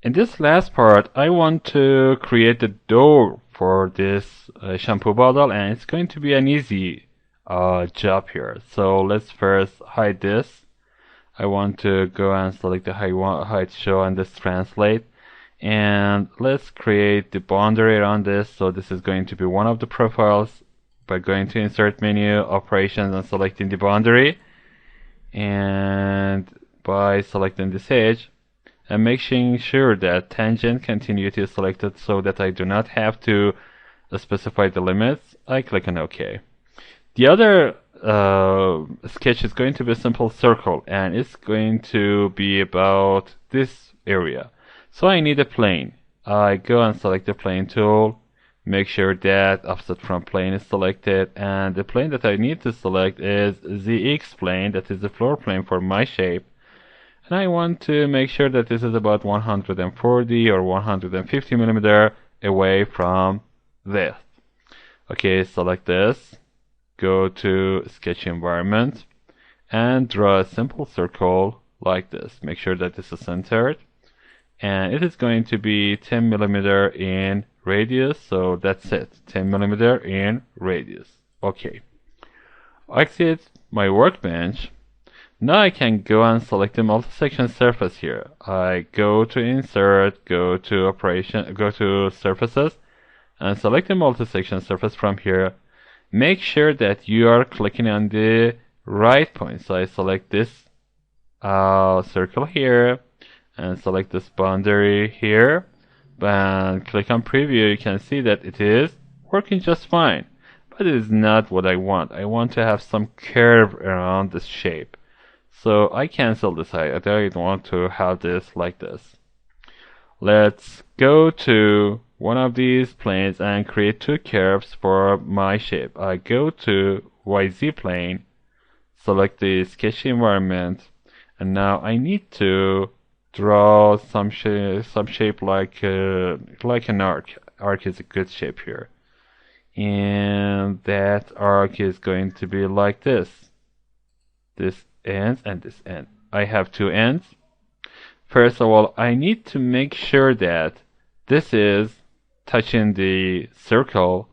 In this last part, I want to create the door for this shampoo bottle, and it's going to be an easy job here. So let's first hide this. I want to go and select the hide show and this translate. And let's create the boundary around this. So this is going to be one of the profiles by going to insert menu, operations, and selecting the boundary. And by selecting this edge and making sure that tangent continuity is selected so that I do not have to specify the limits, I click on OK. The other sketch is going to be a simple circle, and it's going to be about this area. So I need a plane. I go and select the plane tool, make sure that offset from plane is selected, and the plane that I need to select is the X plane, that is the floor plane for my shape. And I want to make sure that this is about 140 or 150 millimeter away from this. Okay, select this, go to sketch environment, and draw a simple circle like this. Make sure that this is centered. And it is going to be 10 millimeter in radius, so that's it, 10 millimeter in radius. Okay. Exit my workbench. Now I can go and select the multi-section surface here. I go to insert, go to operation, go to surfaces, and select the multi-section surface from here. Make sure that you are clicking on the right point. So I select this circle here, and select this boundary here, and click on preview. You can see that it is working just fine, but it is not what I want. I want to have some curve around this shape. So I cancel this. I don't want to have this like this. Let's go to one of these planes and create two curves for my shape. I go to YZ plane, select the sketch environment, and now I need to draw some shape like an arc. Arc is a good shape here, and that arc is going to be like this. This ends and this end. I have two ends. First of all, I need to make sure that this is touching the circle,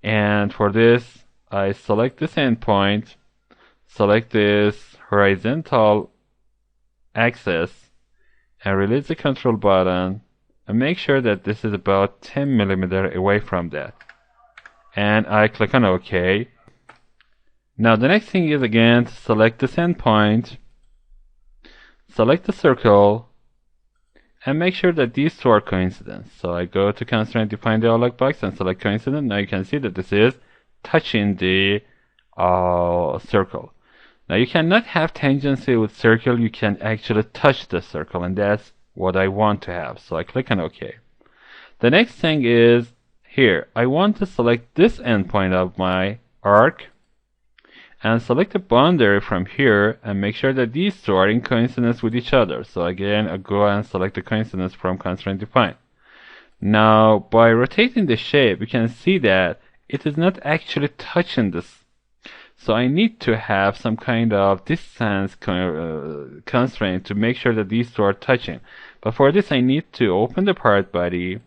and for this I select this endpoint, select this horizontal axis, and release the control button, and make sure that this is about 10 millimeter away from that. And I click on OK. Now the next thing is again to select this endpoint, select the circle, and make sure that these two are coincident. So I go to constraint, define dialog box, and select coincident. Now you can see that this is touching the circle. Now you cannot have tangency with circle, you can actually touch the circle, and that's what I want to have. So I click on OK. The next thing is here, I want to select this endpoint of my arc, and select the boundary from here, and make sure that these two are in coincidence with each other. So again, I go and select the coincidence from constraint define. Now, by rotating the shape, you can see that it is not actually touching this. So I need to have some kind of distance constraint to make sure that these two are touching. But for this, I need to open the part body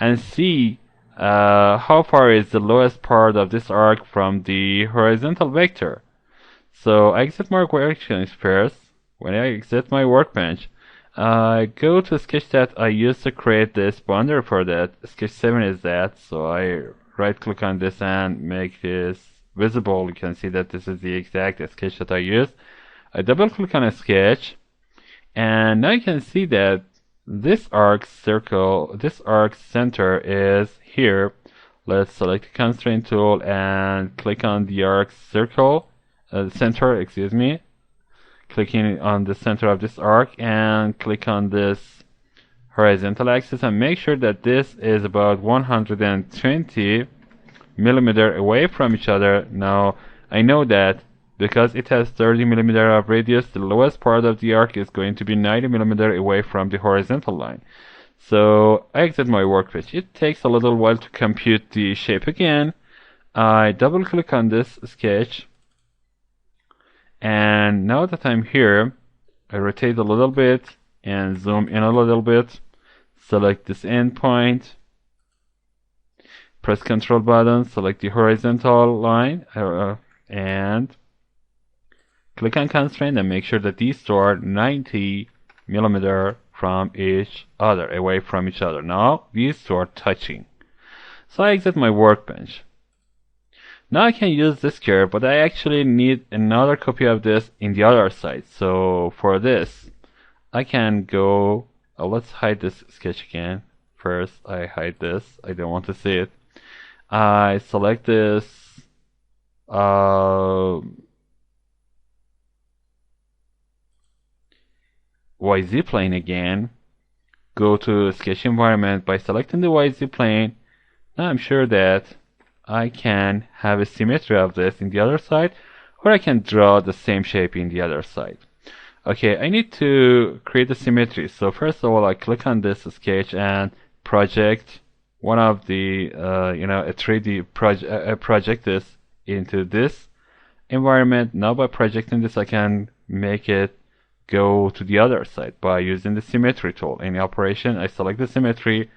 and see how far is the lowest part of this arc from the horizontal vector. So I exit my workbench first. When I exit my workbench, I go to sketch that I used to create this boundary for that. Sketch 7 is that. So I right click on this and make this visible. You can see that this is the exact sketch that I used. I double click on a sketch, and now you can see that this arc circle, this arc center is here. Let's select the constraint tool and click on the arc circle, center, excuse me. Clicking on the center of this arc and click on this horizontal axis and make sure that this is about 120 millimeter away from each other. Now I know that because it has 30 millimeter of radius, the lowest part of the arc is going to be 90 millimeter away from the horizontal line. So I exit my workbench. It takes a little while to compute the shape again. I double click on this sketch, and now that I'm here, I rotate a little bit and zoom in a little bit. select this endpoint, press Ctrl button, select the horizontal line, and click on constraint and make sure that these two are 90 millimeter from each other, away from each other. Now these two are touching. So I exit my workbench. Now I can use this curve, but I actually need another copy of this in the other side. So for this, I can go, let's hide this sketch again. First, I hide this. I don't want to see it. I select this YZ plane again. Go to sketch environment by selecting the YZ plane. Now I'm sure that I can have a symmetry of this in the other side, or I can draw the same shape in the other side. Okay, I need to create a symmetry. So first of all, I click on this sketch and project one of the, a 3D project this into this environment. Now by projecting this, I can make it go to the other side by using the symmetry tool. In the operation, I select the symmetry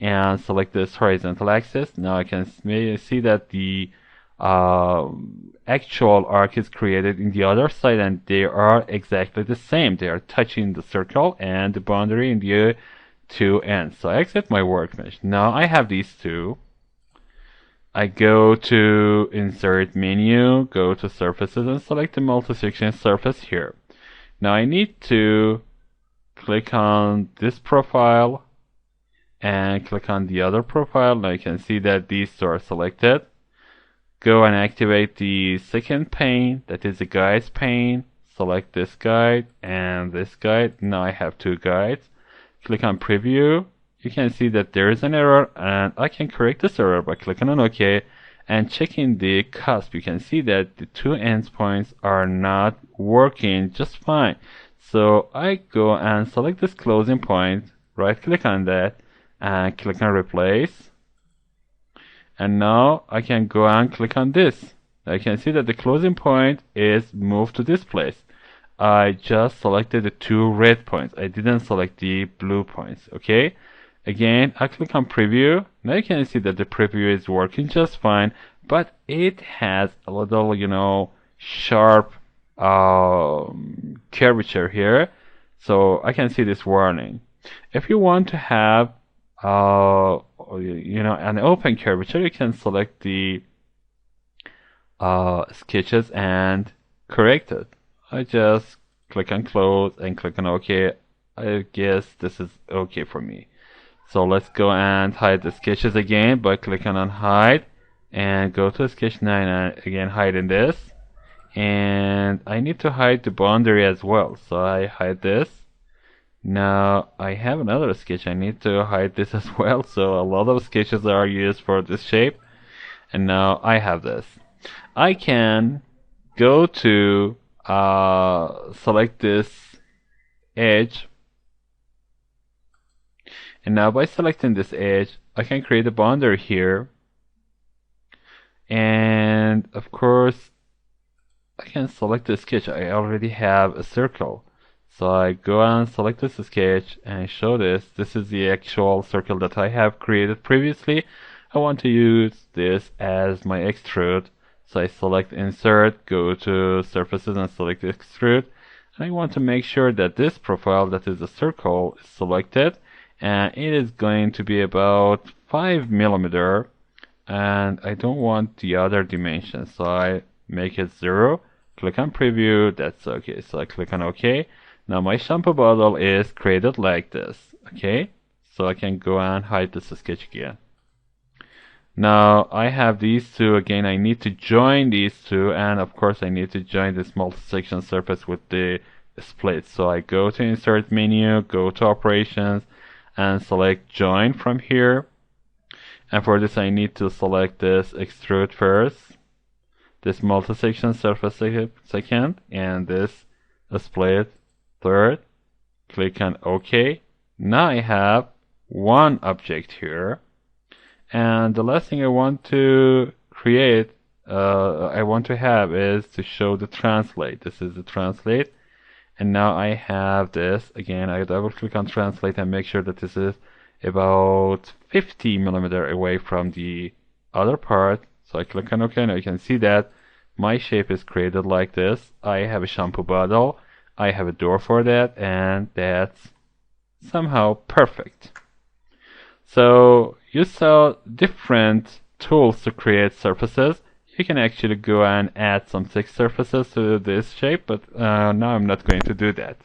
and select this horizontal axis. Now I can see that the actual arc is created in the other side, and they are exactly the same. They are touching the circle and the boundary in the two ends. So I exit my workbench. Now I have these two. I go to insert menu, go to surfaces and select the multi-section surface here. Now I need to click on this profile and click on the other profile. Now you can see that these two are selected. Go and activate the second pane, that is the guides pane. Select this guide and this guide. Now I have two guides. Click on preview. You can see that there is an error, and I can correct this error by clicking on OK and checking the cusp. You can see that the two endpoints are not working just fine. So I go and select this closing point, right click on that and click on replace. And now I can go and click on this. I can see that the closing point is moved to this place. I just selected the two red points. I didn't select the blue points. Okay. Again, I click on preview. Now you can see that the preview is working just fine, but it has a little, sharp curvature here. So I can see this warning. If you want to have, an open curvature, you can select the sketches and correct it. I just click on close and click on OK. I guess this is OK for me. So let's go and hide the sketches again by clicking on hide and go to sketch 9 and again hide in this. And I need to hide the boundary as well. So I hide this. Now I have another sketch. I need to hide this as well. So a lot of sketches are used for this shape. And now I have this. I can go to select this edge. And now by selecting this edge, I can create a boundary here. And of course, I can select the sketch. I already have a circle. So I go and select this sketch and show this. This is the actual circle that I have created previously. I want to use this as my extrude. So I select insert, go to surfaces and select extrude. And I want to make sure that this profile, that is a circle, is selected. And it is going to be about 5 millimeter, and I don't want the other dimensions, so I make it 0. Click on preview. That's okay. So I click on OK. Now my shampoo bottle is created like this. Okay, so I can go and hide this sketch again. Now I have these two again. I need to join these two, and of course I need to join this multi-section surface with the split. So I go to insert menu, go to operations, and select join from here. And for this I need to select this extrude first, this multi-section surface second, and this split third. Click on OK. Now I have one object here, and the last thing I want to create, I want to have is to show the translate. This is the translate. And now I have this. Again, I double click on translate and make sure that this is about 50 millimeter away from the other part. So I click on OK. Now you can see that my shape is created like this. I have a shampoo bottle, I have a door for that, and that's somehow perfect. So you saw different tools to create surfaces. You can actually go and add some text surfaces to this shape, but now I'm not going to do that.